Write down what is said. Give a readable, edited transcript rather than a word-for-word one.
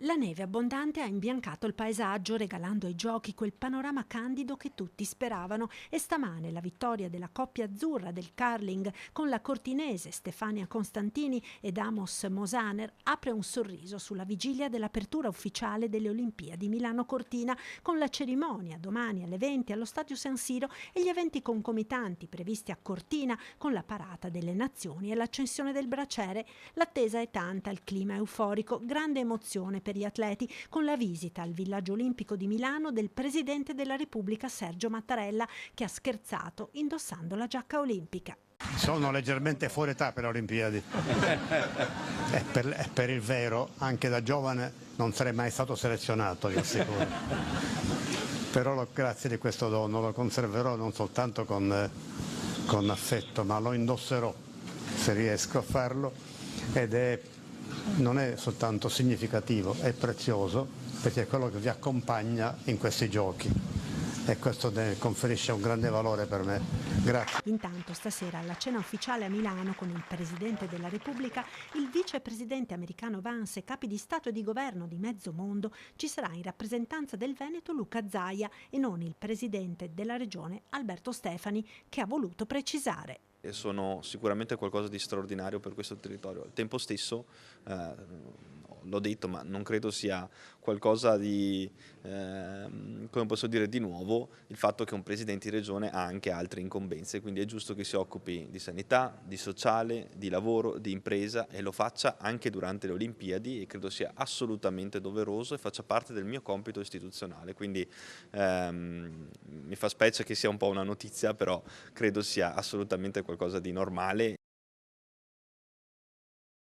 La neve abbondante ha imbiancato il paesaggio, regalando ai giochi quel panorama candido che tutti speravano, e stamane la vittoria della coppia azzurra del curling con la cortinese Stefania Constantini ed Amos Mosaner apre un sorriso sulla vigilia dell'apertura ufficiale delle Olimpiadi Milano-Cortina, con la cerimonia domani alle 20 allo Stadio San Siro e gli eventi concomitanti previsti a Cortina con la parata delle nazioni e l'accensione del braciere. L'attesa è tanta, il clima è euforico, grande emozione per gli atleti, con la visita al villaggio olimpico di Milano del presidente della Repubblica Sergio Mattarella, che ha scherzato indossando la giacca olimpica. Sono leggermente fuori età per le Olimpiadi. Per il vero, anche da giovane non sarei mai stato selezionato, vi assicuro. Però grazie di questo dono lo conserverò non soltanto con affetto, ma lo indosserò se riesco a farlo, non è soltanto significativo, è prezioso, perché è quello che vi accompagna in questi giochi e questo ne conferisce un grande valore per me. Grazie. Intanto stasera alla cena ufficiale a Milano con il Presidente della Repubblica, il vicepresidente americano Vance e capi di Stato e di Governo di mezzo mondo, ci sarà in rappresentanza del Veneto Luca Zaia e non il Presidente della Regione Alberto Stefani, che ha voluto precisare. E sono sicuramente qualcosa di straordinario per questo territorio. Al tempo stesso, l'ho detto, ma non credo sia qualcosa di, come posso dire, di nuovo, il fatto che un presidente di regione ha anche altre incombenze, quindi è giusto che si occupi di sanità, di sociale, di lavoro, di impresa e lo faccia anche durante le Olimpiadi, e credo sia assolutamente doveroso e faccia parte del mio compito istituzionale, quindi mi fa specie che sia un po' una notizia, però credo sia assolutamente qualcosa di normale